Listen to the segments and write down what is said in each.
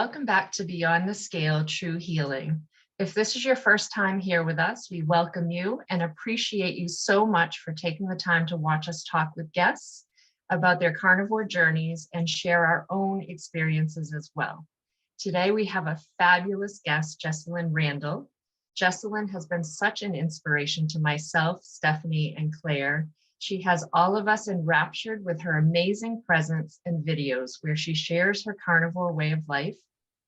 Welcome back to Beyond the Scale, True Healing. If this is your first time here with us, we welcome you and appreciate you so much for taking the time to watch us talk with guests about their carnivore journeys and share our own experiences as well. Today, we have a fabulous guest, Jessalyn RANDLE. Jessalyn has been such an inspiration to myself, Stephanie, and Claire. She has all of us enraptured with her amazing presence and videos where she shares her carnivore way of life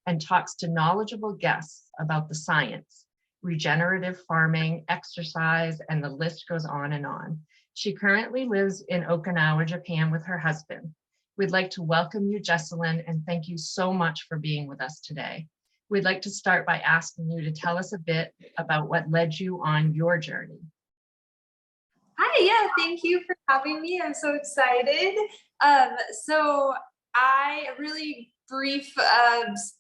and talks to knowledgeable guests about the science, regenerative farming, exercise, and the list goes on and on. She currently lives in Okinawa, Japan with her husband. We'd like to welcome you, Jessalyn, and thank you so much for being with us today. We'd like to start by asking you to tell us a bit about what led you on your journey. Hi, yeah, thank you for having me. I'm so excited. So I really brief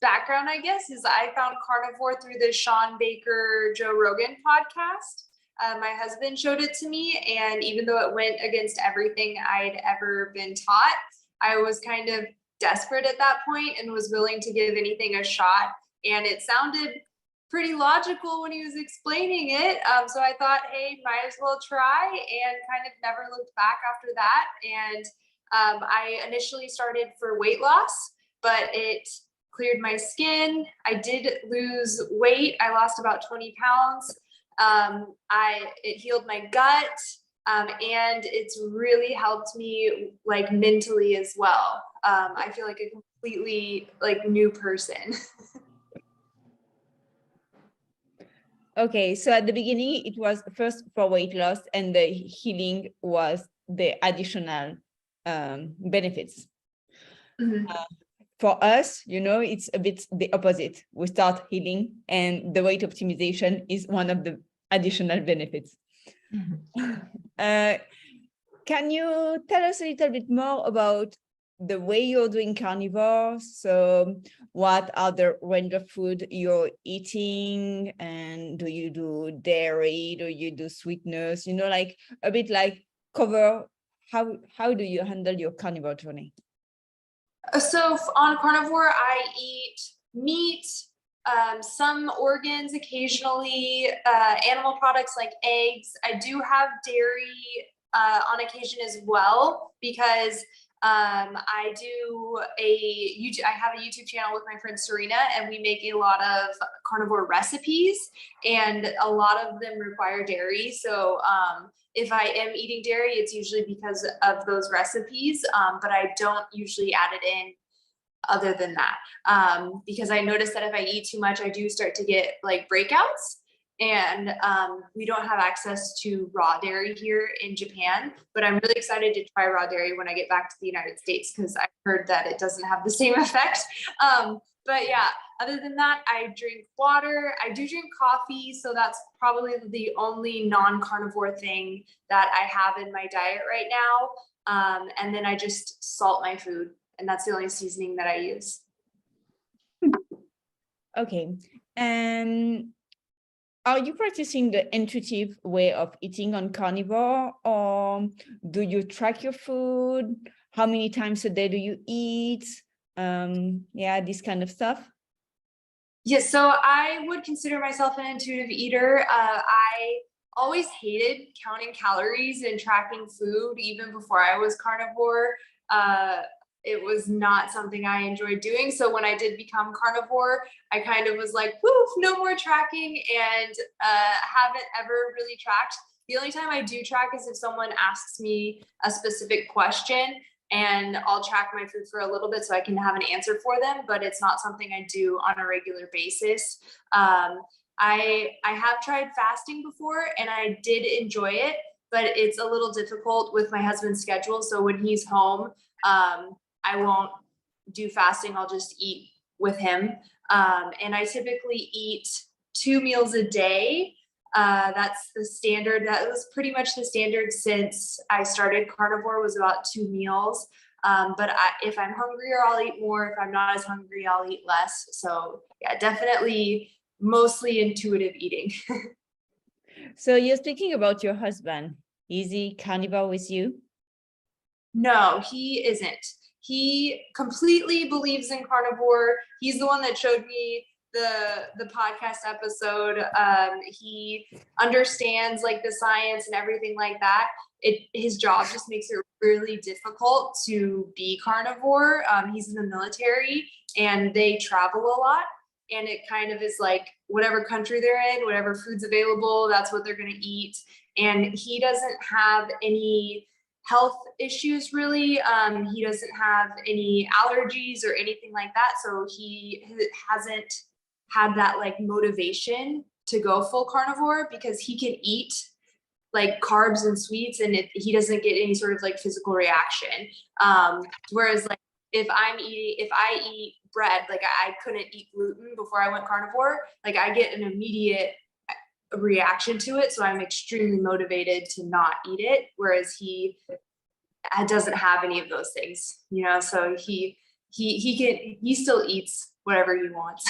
background, I guess, is I found carnivore through the Sean Baker, Joe Rogan podcast. My husband showed it to me, and even though it went against everything I'd ever been taught, I was kind of desperate at that point and was willing to give anything a shot. And it sounded pretty logical when he was explaining it. So I thought, hey, might as well try, and kind of never looked back after that. And I initially started for weight loss, but it cleared my skin. I did lose weight. I lost about 20 pounds. It healed my gut. And it's really helped me like mentally as well. I feel like a completely like new person. Okay, so at the beginning, it was first for weight loss, and the healing was the additional benefits. Mm-hmm. For us, it's a bit the opposite. We start healing, and the weight optimization is one of the additional benefits. Mm-hmm. Can you tell us a little bit more about the way you're doing carnivore? So what are the range of food you're eating, and do you do dairy, do you do sweeteners, like a bit like cover how do you handle your carnivore journey? So on carnivore, I eat meat, some organs occasionally, animal products like eggs. I do have dairy on occasion as well, because I have a YouTube channel with my friend Serena, and we make a lot of carnivore recipes, and a lot of them require dairy. So if I am eating dairy, it's usually because of those recipes, but I don't usually add it in other than that, because I noticed that if I eat too much, I do start to get like breakouts. And we don't have access to raw dairy here in Japan, but I'm really excited to try raw dairy when I get back to the United States, because I heard that it doesn't have the same effect. But yeah, other than that, I drink water. I do drink coffee, so that's probably the only non-carnivore thing that I have in my diet right now. And then I just salt my food, and that's the only seasoning that I use. Okay. Are you practicing the intuitive way of eating on carnivore, or do you track your food? How many times a day do you eat? This kind of stuff. Yes, so I would consider myself an intuitive eater. I always hated counting calories and tracking food, even before I was carnivore. It was not something I enjoyed doing. So when I did become carnivore, I kind of was like, woof, no more tracking, and haven't ever really tracked. The only time I do track is if someone asks me a specific question, and I'll track my food for a little bit so I can have an answer for them, but it's not something I do on a regular basis. I have tried fasting before, and I did enjoy it, but it's a little difficult with my husband's schedule. So when he's home, I won't do fasting. I'll just eat with him. And I typically eat 2 meals a day. That's the standard. That was pretty much the standard since I started carnivore, was about 2 meals. But if I'm hungrier, I'll eat more. If I'm not as hungry, I'll eat less. So yeah, definitely mostly intuitive eating. So you're speaking about your husband. Is he carnivore with you? No, he isn't. he completely believes in carnivore. He's the one that showed me the podcast episode. He understands like the science and everything like that. His job just makes it really difficult to be carnivore. He's in the military and they travel a lot, and it kind of is like whatever country they're in, whatever food's available, that's what they're going to eat. And he doesn't have any health issues really. He doesn't have any allergies or anything like that. So he hasn't had that like motivation to go full carnivore, because he can eat like carbs and sweets and he doesn't get any sort of like physical reaction. Whereas like if I eat bread, like I couldn't eat gluten before I went carnivore, like I get an immediate reaction to it. So I'm extremely motivated to not eat it. Whereas he doesn't have any of those things, you know, so he still eats whatever he wants.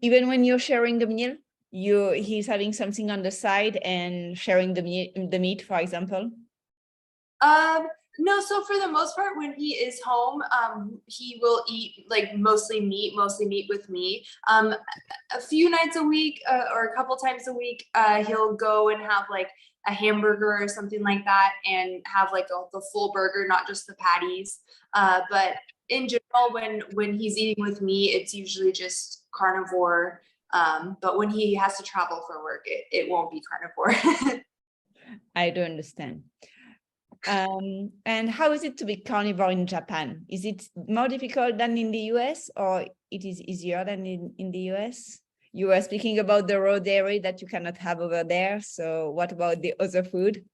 Even when you're sharing the meal, he's having something on the side and sharing the meat, for example? No, so for the most part, when he is home, he will eat like mostly meat with me. A few nights a week or a couple times a week, he'll go and have like a hamburger or something like that and have like the full burger, not just the patties. But in general, when he's eating with me, it's usually just carnivore. But when he has to travel for work, it won't be carnivore. I do understand. And how is it to be carnivore in Japan? Is it more difficult than in the US, or it is easier than in the US? You were speaking about the raw dairy that you cannot have over there. So what about the other food?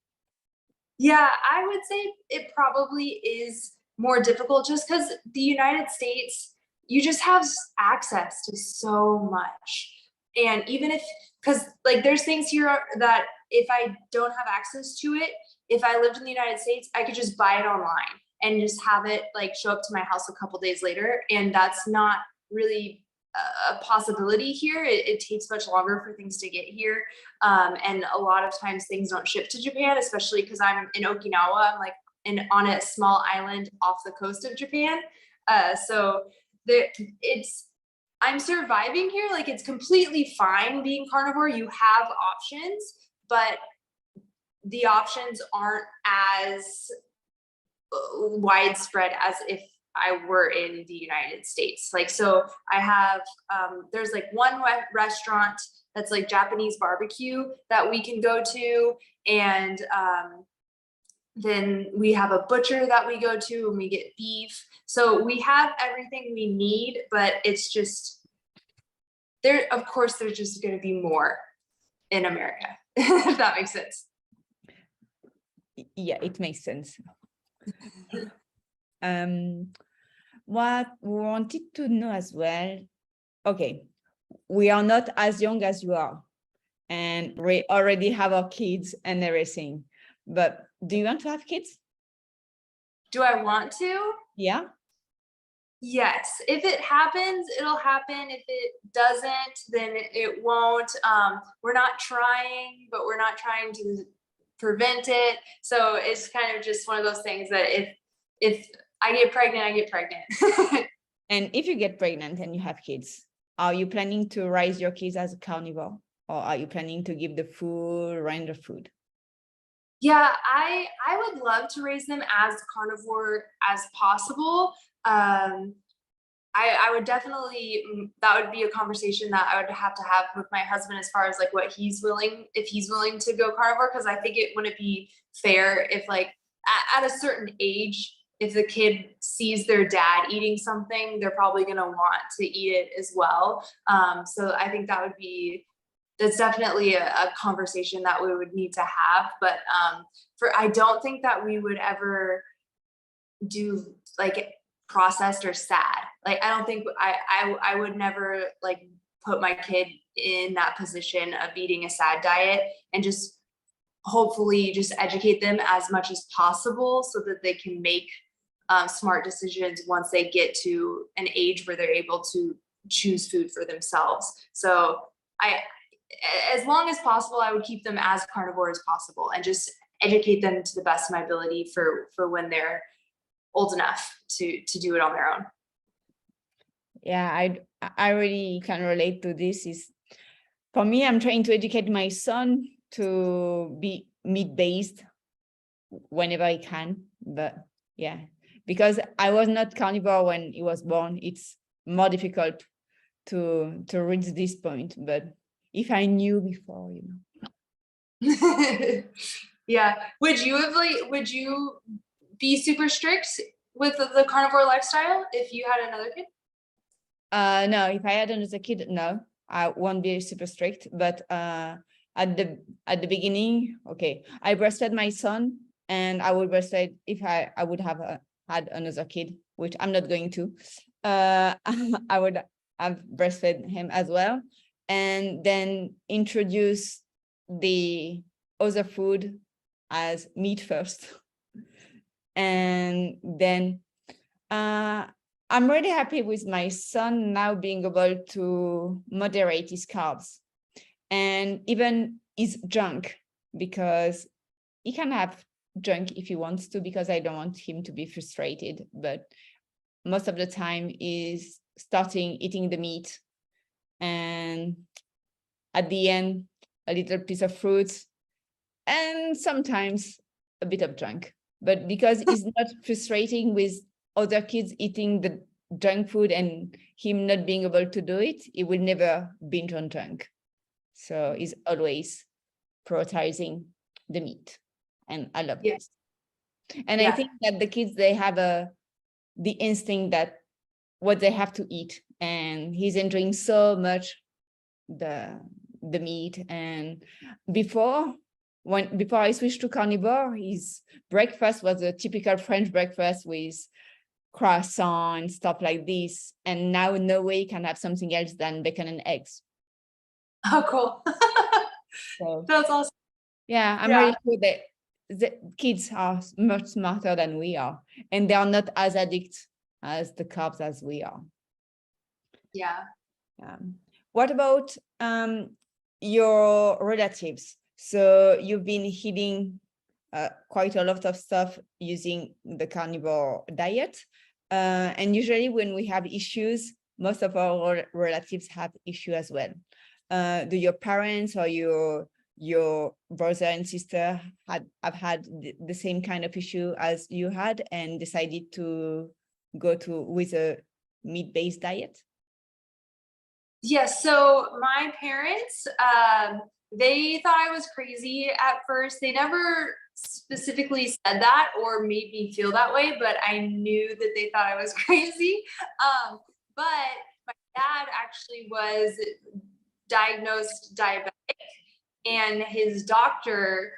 Yeah, I would say it probably is more difficult just because the United States, you just have access to so much. And even because like there's things here that if I don't have access to it, if I lived in the United States, I could just buy it online and just have it like show up to my house a couple days later. And that's not really a possibility here. It takes much longer for things to get here. And a lot of times things don't ship to Japan, especially because I'm in Okinawa. I'm like on a small island off the coast of Japan. So I'm surviving here. Like it's completely fine being carnivore. You have options, but the options aren't as widespread as if I were in the United States. Like, so I have, there's like one restaurant that's like Japanese barbecue that we can go to. And then we have a butcher that we go to and we get beef. So we have everything we need, but it's just there. Of course, there's just going to be more in America, if that makes sense. Yeah, it makes sense. What we wanted to know as well, okay, we are not as young as you are, and we already have our kids and everything, but do you want to have kids? Do I want to? Yeah. Yes, if it happens, it'll happen. If it doesn't, then it won't. We're not trying, but we're not trying to prevent it. So it's kind of just one of those things that if I get pregnant, I get pregnant. And if you get pregnant and you have kids, are you planning to raise your kids as a carnivore, or are you planning to give the full range of food? Yeah, I would love to raise them as carnivore as possible. I would definitely, that would be a conversation that I would have to have with my husband as far as like what if he's willing to go carnivore, because I think it wouldn't be fair if like at a certain age, if the kid sees their dad eating something, they're probably going to want to eat it as well. So I think that's definitely a conversation that we would need to have. But I don't think that we would ever do like processed or sad. Like I don't think I would never like put my kid in that position of eating a sad diet, and just hopefully just educate them as much as possible so that they can make smart decisions once they get to an age where they're able to choose food for themselves. So as long as possible, I would keep them as carnivore as possible and just educate them to the best of my ability for when they're old enough to do it on their own. Yeah, I really can relate to this. Is for me, I'm trying to educate my son to be meat-based whenever I can. But yeah, because I was not carnivore when he was born, it's more difficult to reach this point. But if I knew before, Yeah. Would you be super strict with the carnivore lifestyle if you had another kid? No, if I had another kid, no, I won't be super strict. But at the beginning, okay, I breastfed my son, and I would breastfeed if I would have had another kid, which I'm not going to. I would have breastfed him as well, and then introduce the other food as meat first, and then. I'm really happy with my son now being able to moderate his carbs and even his junk, because he can have junk if he wants to, because I don't want him to be frustrated. But most of the time is starting eating the meat, and at the end, a little piece of fruit, and sometimes a bit of junk. But because he's not frustrating with other kids eating the junk food and him not being able to do it, he will never binge on junk. So he's always prioritizing the meat. And I love this. And I think that the kids, they have the instinct that what they have to eat. And he's enjoying so much the meat. And before I switched to carnivore, his breakfast was a typical French breakfast with croissant and stuff like this. And now no way he can have something else than bacon and eggs. Oh, cool. So, that's awesome. Yeah, I'm really sure that the kids are much smarter than we are, and they are not as addicted as the carbs as we are. Yeah. What about your relatives? So you've been eating quite a lot of stuff using the carnivore diet. And usually when we have issues, most of our relatives have issue as well. Do your parents or your brother and sister have had the same kind of issue as you had and decided to go with a meat-based diet? Yes. So my parents, they thought I was crazy at first. They never specifically said that or made me feel that way, but I knew that they thought I was crazy. But my dad actually was diagnosed diabetic, and his doctor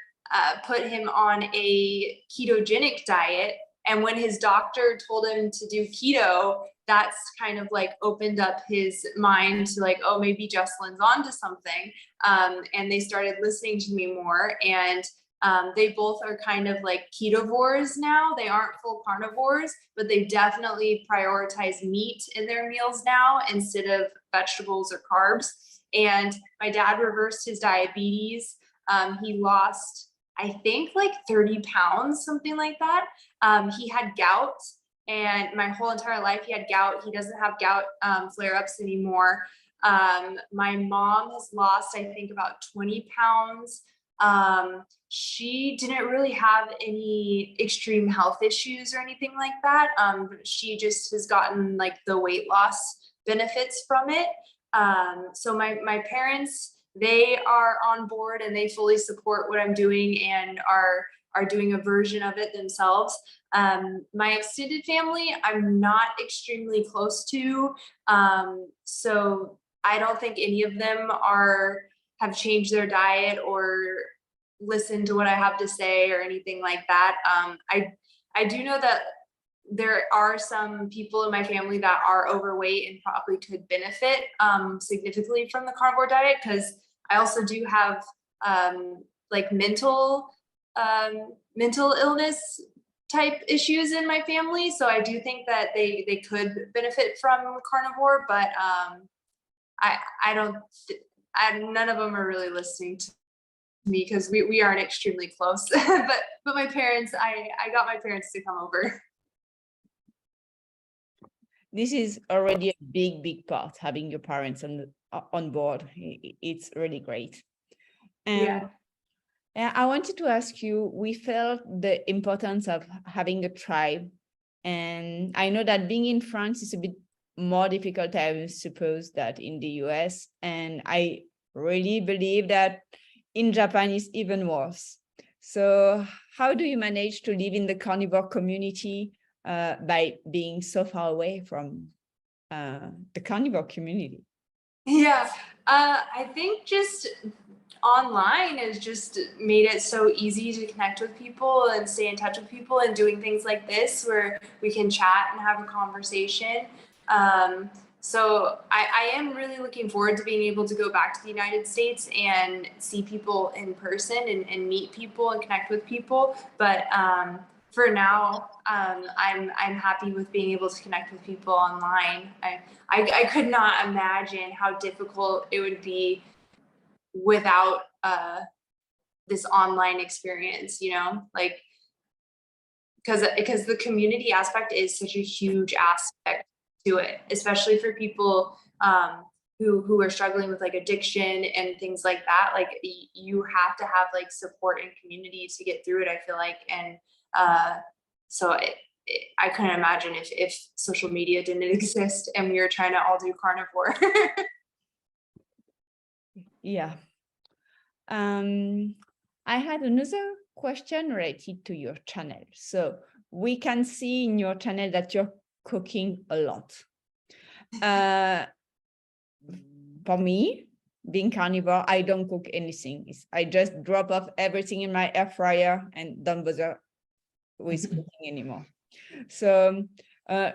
put him on a ketogenic diet. And when his doctor told him to do keto, that's kind of like opened up his mind to like, oh, maybe Jessalyn's onto something. And they started listening to me more. And they both are kind of like ketovores now. They aren't full carnivores, but they definitely prioritize meat in their meals now instead of vegetables or carbs. And my dad reversed his diabetes. He lost, I think, like 30 pounds, something like that. He had gout, and my whole entire life he had gout. He doesn't have gout flare-ups anymore. My mom has lost, I think, about 20 pounds. She didn't really have any extreme health issues or anything like that. She just has gotten like the weight loss benefits from it. So my parents, they are on board and they fully support what I'm doing and are doing a version of it themselves. My extended family, I'm not extremely close to. So I don't think any of them have changed their diet or listened to what I have to say or anything like that. I do know that there are some people in my family that are overweight and probably could benefit significantly from the carnivore diet, because I also do have like mental illness type issues in my family. So I do think that they could benefit from carnivore, but none of them are really listening to me because we aren't extremely close. but my parents, I got my parents to come over. this is already a big part, having your parents on board. It's really great. And I wanted to ask you, we felt the importance of having a tribe. And I know that being in France is a bit more difficult, I suppose, that in the US. And I really believe that in Japan is even worse. So how do you manage to live in the carnivore community by being so far away from the carnivore community? Yeah, I think just online has just made it so easy to connect with people and stay in touch with people, and doing things like this where we can chat and have a conversation. So I am really looking forward to being able to go back to the United States and see people in person and meet people and connect with people. But for now, I'm happy with being able to connect with people online. I could not imagine how difficult it would be without this online experience, you know, like because the community aspect is such a huge aspect to it, especially for people who are struggling with like addiction and things like that. Like you have to have like support and community to get through it, I feel like. And so I couldn't imagine if social media didn't exist and we were trying to all do carnivore. Yeah. I had another question related to your channel. So we can see in your channel that you're cooking a lot. For me, being carnivore, I don't cook anything. I just drop off everything in my air fryer and don't bother with cooking anymore. So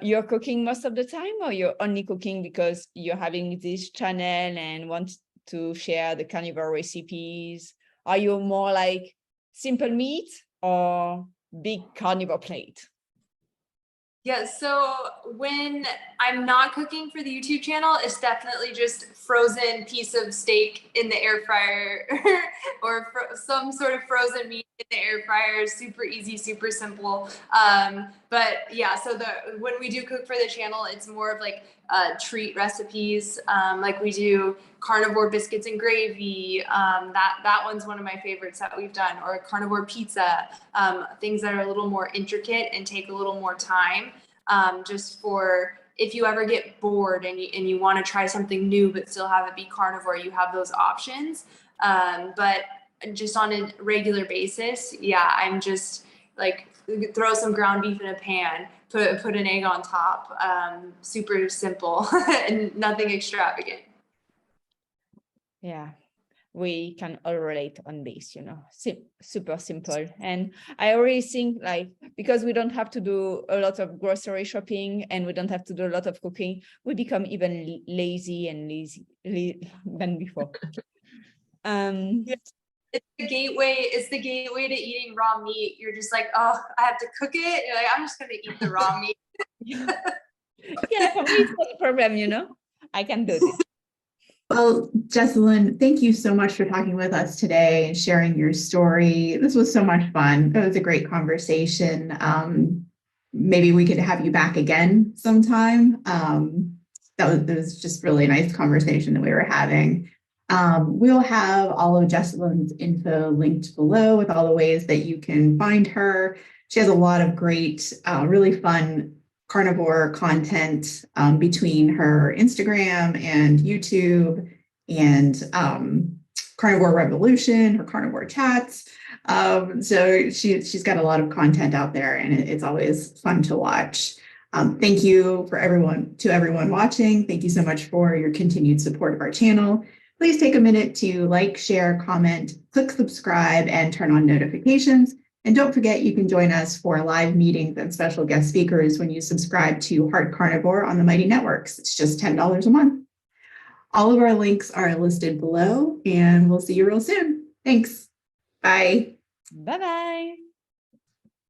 you're cooking most of the time, or you're only cooking because you're having this channel and want to share the carnivore recipes? Are you more like simple meat or big carnivore plate? Yeah, so when I'm not cooking for the YouTube channel, it's definitely just frozen piece of steak in the air fryer or some sort of frozen meat in the air fryer. Super easy, super simple. But yeah, so when we do cook for the channel, it's more of like treat recipes. Like we do carnivore biscuits and gravy. That one's one of my favorites that we've done, or carnivore pizza. Things that are a little more intricate and take a little more time. Just for if you ever get bored and you want to try something new but still have it be carnivore, you have those options. But just on a regular basis, yeah, I'm just like throw some ground beef in a pan, put an egg on top. Super simple and nothing extravagant. Yeah, we can all relate on this, you know, super simple. And I already think, like, because we don't have to do a lot of grocery shopping and we don't have to do a lot of cooking, we become even lazy than before. It's the gateway to eating raw meat. You're just like, oh, I have to cook it. You're like, I'm just gonna eat the raw meat. Yeah, for me it's not a problem, you know, I can do this. Well, Jessalyn, thank you so much for talking with us today and sharing your story. This was so much fun. It was a great conversation. Maybe we could have you back again sometime. That was just really a nice conversation that we were having. We'll have all of Jessalyn's info linked below with all the ways that you can find her. She has a lot of great, really fun carnivore content between her Instagram and YouTube and Carnivore Revolution, her carnivore chats. So she's got a lot of content out there, and it's always fun to watch. Thank you to everyone watching. Thank you so much for your continued support of our channel. Please take a minute to like, share, comment, click subscribe, and turn on notifications. And don't forget, you can join us for live meetings and special guest speakers when you subscribe to Heart Carnivore on the Mighty Networks. It's just $10 a month. All of our links are listed below, and we'll see you real soon. Thanks. Bye. Bye-bye.